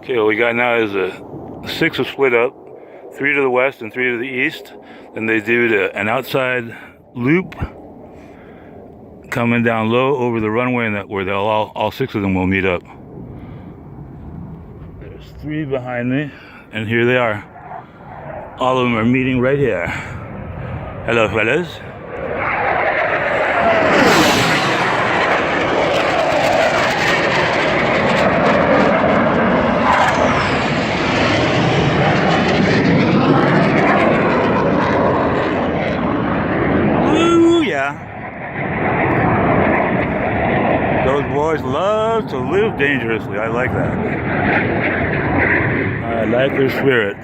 Okay, what we got now is six are split up, three to the west and three to the east. Then they do an outside loop coming down low over the runway, and where all six of them will meet up. There's three behind me, and here they are. All of them are meeting right here. Hello, fellas. Those boys love to live dangerously. I like that. I like their spirit.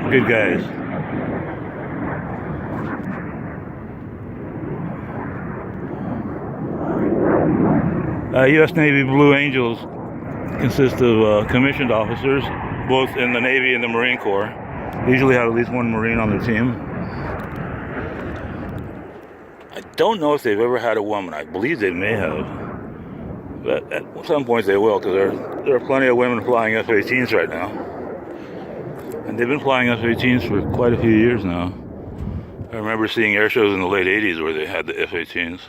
Good guys. U.S. Navy Blue Angels consist of commissioned officers, both in the Navy and the Marine Corps. They usually have at least one Marine on their team. I don't know if they've ever had a woman. I believe they may have. But at some point they will, because there are plenty of women flying F-18s right now. And they've been flying F-18s for quite a few years now. I remember seeing air shows in the late 80s where they had the F-18s.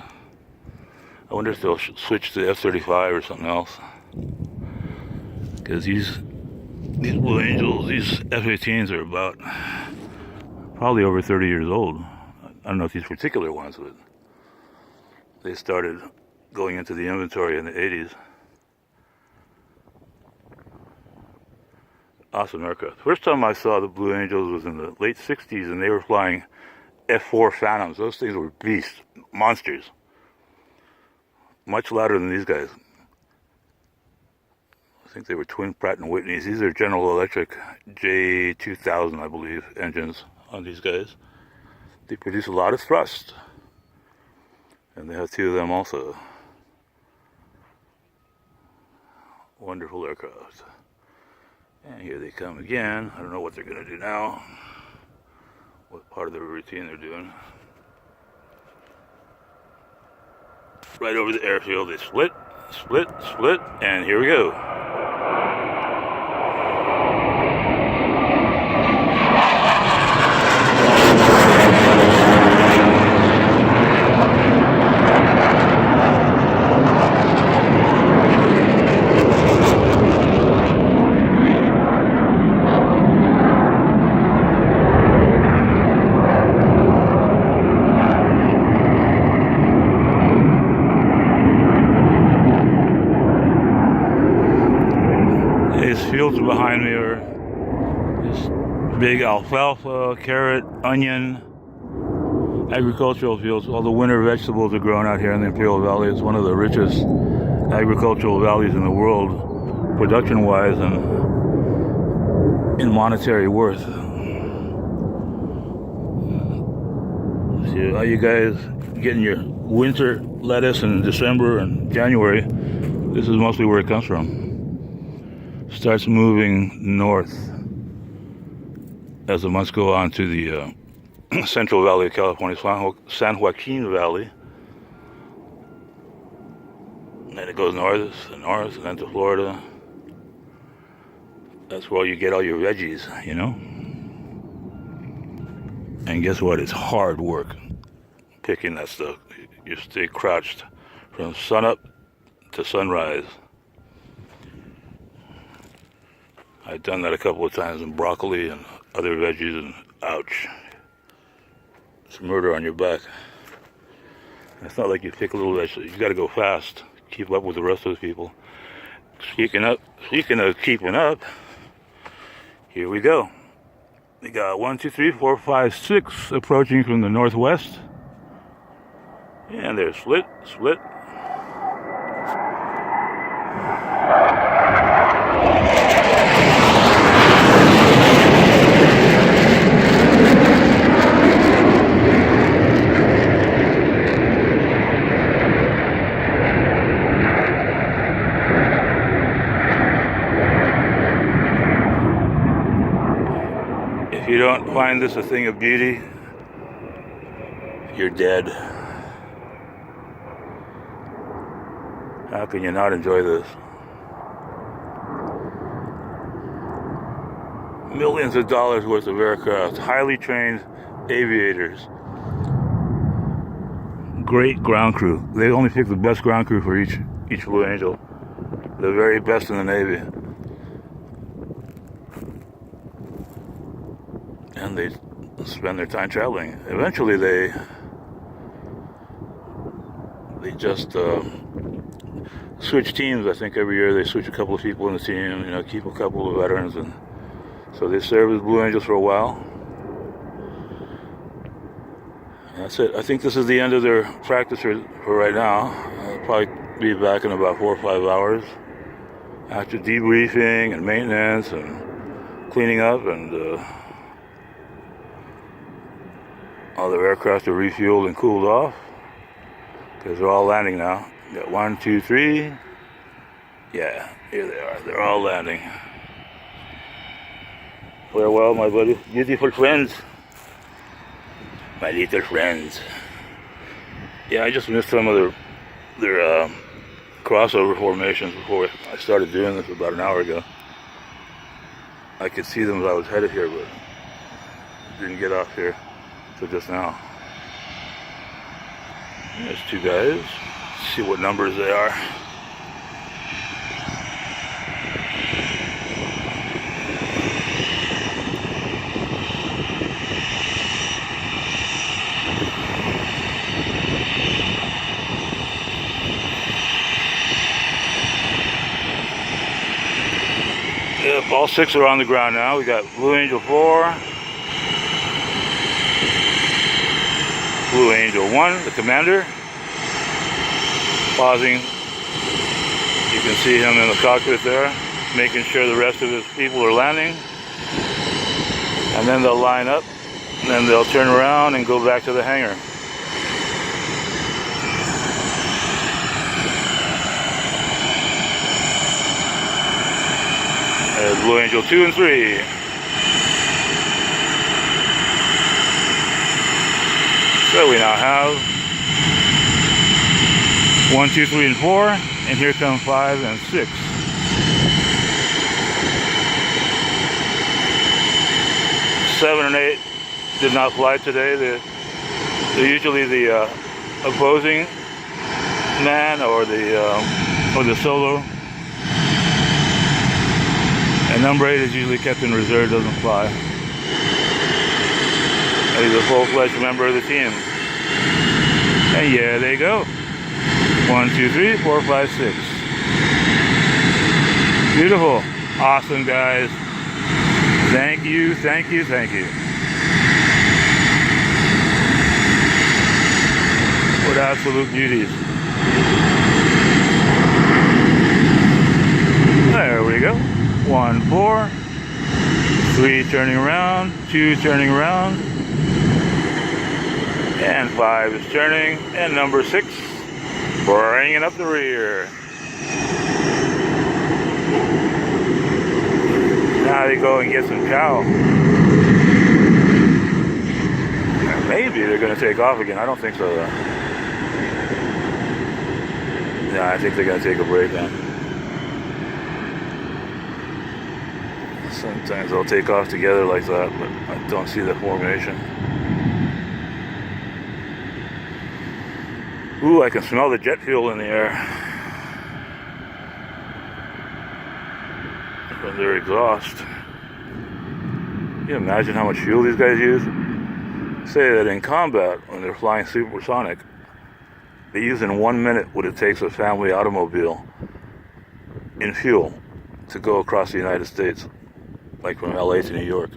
I wonder if they'll switch to F-35 or something else. Because these Blue Angels, these F-18s are about probably over 30 years old. I don't know if these particular ones, but they started going into the inventory in the 80s. Awesome aircraft. First time I saw the Blue Angels was in the late 60s, and they were flying F-4 Phantoms. Those things were beasts, monsters. Much louder than these guys. I think they were twin Pratt & Whitneys. These are General Electric J2000, I believe, engines on these guys. They produce a lot of thrust. And they have two of them also. Wonderful aircraft. And here they come again. I don't know what they're going to do now. What part of their routine they're doing. Right over the airfield, they split, and here we go. Fields behind me are just big alfalfa, carrot, onion, agricultural fields. All the winter vegetables are grown out here in the Imperial Valley. It's one of the richest agricultural valleys in the world, production-wise and in monetary worth. See how you guys getting your winter lettuce in December and January. This is mostly where it comes from. Starts moving north as the months go on to the Central Valley of California, San Joaquin Valley. And then it goes north, and then to Florida. That's where you get all your veggies, you know? And guess what? It's hard work picking that stuff. You stay crouched from sunup to sunrise. I've done that a couple of times in broccoli and other veggies, and ouch. It's murder on your back. And it's not like you pick a little vegetable. You gotta go fast. Keep up with the rest of the people. Speaking of keeping up, here we go. We got 1, 2, 3, 4, 5, 6 approaching from the northwest. And they're split. If you don't find this a thing of beauty, you're dead. How can you not enjoy this? millions of dollars worth of aircraft, highly trained aviators, great ground crew. They only pick the best ground crew for each Blue Angel. The very best in the Navy. And they spend their time traveling. Eventually they just switch teams. I think every year they switch a couple of people in the team, keep a couple of veterans, and so they served as Blue Angels for a while. And that's it. I think this is the end of their practice for right now. I'll probably be back in about 4 or 5 hours after debriefing and maintenance and cleaning up, and all their aircraft are refueled and cooled off because they're all landing now. Got 1, 2, 3. Yeah, here they are. They're all landing. Farewell, my buddy. Beautiful friends. My little friends. Yeah, I just missed some of their crossover formations before I started doing this about an hour ago. I could see them as I was headed here, but didn't get off here till just now. There's 2 guys. See what numbers they are. Yep, all 6 are on the ground now. We got Blue Angel 4, Blue Angel 1, the commander, pausing. You can see him in the cockpit there, making sure the rest of his people are landing. And then they'll line up, and then they'll turn around and go back to the hangar. There's Blue Angel 2 and 3. So we now have 1, 2, 3, and 4, and here come 5 and 6. Seven and 8 did not fly today. They're usually the opposing man or the solo. And number 8 is usually kept in reserve, doesn't fly. And he's a full-fledged member of the team. And yeah, they go. 1, 2, 3, 4, 5, 6. Beautiful. Awesome, guys. Thank you, thank you, thank you. What absolute beauties. There we go. 1, 4, 3 turning around, 2 turning around, and 5 is turning, and number 6 bringing up the rear. Now they go and get some cow. Maybe they're going to take off again. I don't think so, though. Yeah, I think they're going to take a break then. Sometimes they'll take off together like that, but I don't see the formation. Ooh, I can smell the jet fuel in the air from their exhaust. Can you imagine how much fuel these guys use? Say that in combat, when they're flying supersonic, they use in 1 minute what it takes a family automobile in fuel to go across the United States. Like from LA to New York.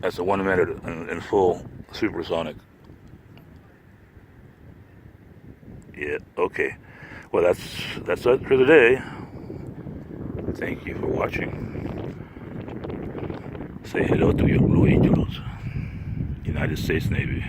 That's a 1 minute in full supersonic. Yeah, okay. Well, that's it for today. Thank you for watching. Say hello to your Blue Angels. United States Navy.